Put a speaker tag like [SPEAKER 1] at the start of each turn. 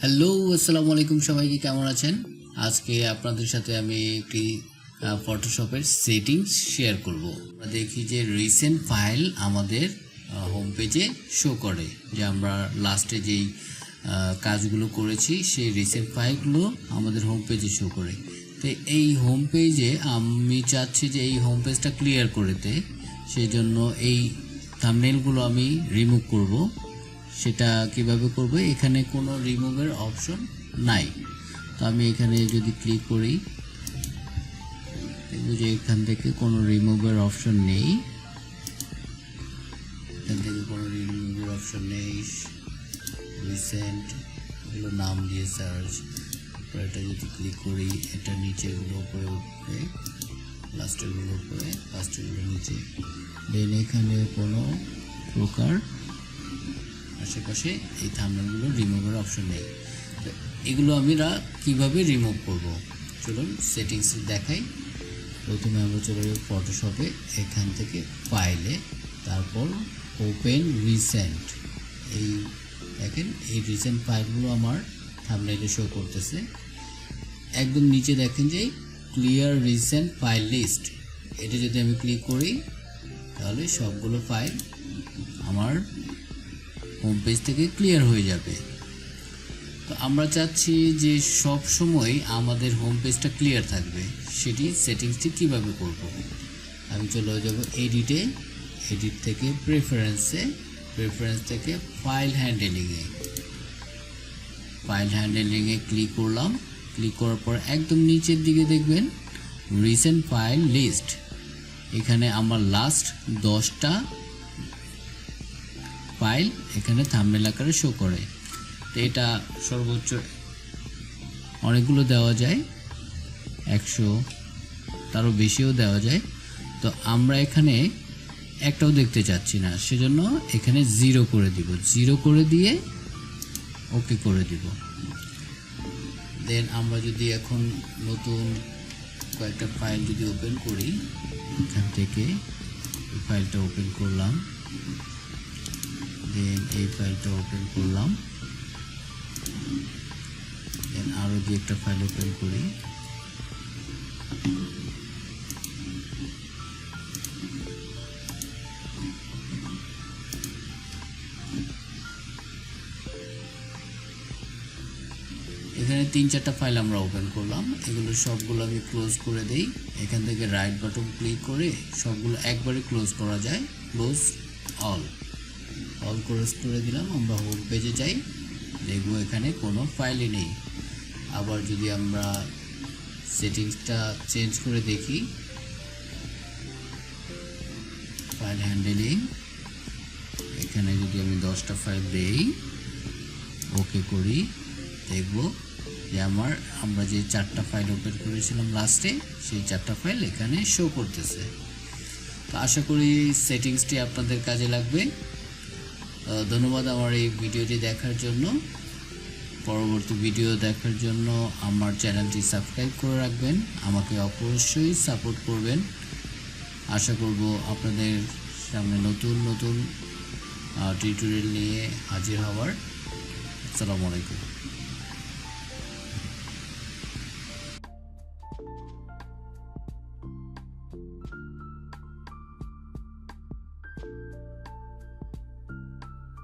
[SPEAKER 1] Hello, আসসালামু আলাইকুম। সবাইকে কেমন আছেন? আজকে আপনাদের সাথে আমি একটি ফটোশপের সেটিংস শেয়ার করব। আমরা দেখি যে রিসেন্ট ফাইল আমাদের হোম পেজে শো করে, যে আমরা লাস্টে যেই কাজগুলো করেছি সেই রিসেন্ট ফাইলগুলো আমাদের হোম পেজে শো করে। তো এই হোম পেজে আমি চাচ্ছি যে এই হোম পেজটা ক্লিয়ার করতে, সেই জন্য এই থাম্বনেইলগুলো আমি রিমুভ করব। সেটা কিভাবে করব? এখানে কোনো রিমুভের অপশন নাই। তো আমি এখানে যদি ক্লিক করি, দেখব যে এখান থেকে কোনো রিমুভের অপশন নেই। এখান থেকে কোনো রিমুভের অপশন নেই। রিসেন্ট এগুলো নাম দিয়ে সার্চ, এটা যদি ক্লিক করি এটা নিচেগুলো উপরে উঠবে, লাস্টেরগুলো উপরে, লাস্টেরগুলো নিচে। দেন এখানে কোনো প্রকার আশেপাশে এই থাম্বনেইলগুলো রিমুভের অপশন নেই। তো এগুলো আমরা কিভাবে রিমুভ করব, চলুন সেটিংস দেখাই। প্রথমে আমরা চলে যাব ফটোশপে, এখান থেকে ফাইলে, তারপর ওপেন রিসেন্ট। এই দেখেন এই রিসেন্ট ফাইলগুলো আমার থাম্বনেইলে শো করতেছে। একদম নিচে দেখেন যে ক্লিয়ার রিসেন্ট ফাইল লিস্ট, এটা যদি আমি ক্লিক করি তাহলে সবগুলো ফাইল আমার হোম পেজ থেকে ক্লিয়ার হয়ে যাবে। তো আমরা চাচ্ছি যে সব সময় আমাদের হোম পেজটা ক্লিয়ার থাকবে, সেটি সেটিংসটি কিভাবে করব? আমি চলে যাব এডিটে, এডিট থেকে প্রেফারেন্সে, প্রেফারেন্স থেকে ফাইল হ্যান্ডেলিংয়ে, ফাইল হ্যান্ডেলিংয়ে ক্লিক করলাম। ক্লিক করার পর একদম নিচের দিকে দেখবেন রিসেন্ট ফাইল লিস্ট। এখানে আমার লাস্ট 10টা ফাইল এখানে থাম্বনেইল আকারে শো করে। তো এটা সর্বোচ্চ অনেকগুলো দেওয়া যায়, 100 তারও বেশিও দেওয়া যায়। তো আমরা এখানে একটাও দেখতে চাচ্ছি না, সেজন্য এখানে 0 করে দিব। 0 করে দিয়ে ওকে করে দিব। দেন আমরা যদি এখন নতুন কয়েকটা ফাইল যদি ওপেন করি, এখান থেকে ফাইলটা ওপেন করলাম, দেন এই ফাইলটা ওপেন করলাম, দেন আরও যে একটা ফাইল ওপেন করি, এখানে 3-4টা ফাইল আমরা ওপেন করলাম। এগুলো সবগুলো আমি ক্লোজ করে দেই। এখান থেকে রাইট বাটন ক্লিক করে সবগুলো একবারে ক্লোজ করা যায়, ক্লোজ অল, অল ক্লোজ করে দিলাম। আমরা হোম পেজে যাই, দেখব এখানে কোনো ফাইলই নেই। আবার যদি আমরা সেটিংসটা চেঞ্জ করে দেখি, ফাইল হ্যান্ডেলিং, এখানে যদি আমি 10টা ফাইল দেই, ওকে করি, দেখব যে আমরা যে 4টা ফাইল ওপেন করেছিলাম লাস্টে, সেই 4টা ফাইল এখানে শো করতেছে। তো আশা করি সেটিংসটি আপনাদের কাজে লাগবে। ধন্যবাদ আমার এই ভিডিওটি দেখার জন্য। পরবর্তী ভিডিও দেখার জন্য আমার চ্যানেলটি সাবস্ক্রাইব করে রাখবেন, আমাকে অবশ্যই সাপোর্ট করবেন। আশা করব আপনাদের সামনে নতুন নতুন টিউটোরিয়াল নিয়ে হাজির হওয়ার। আসসালামু আলাইকুম।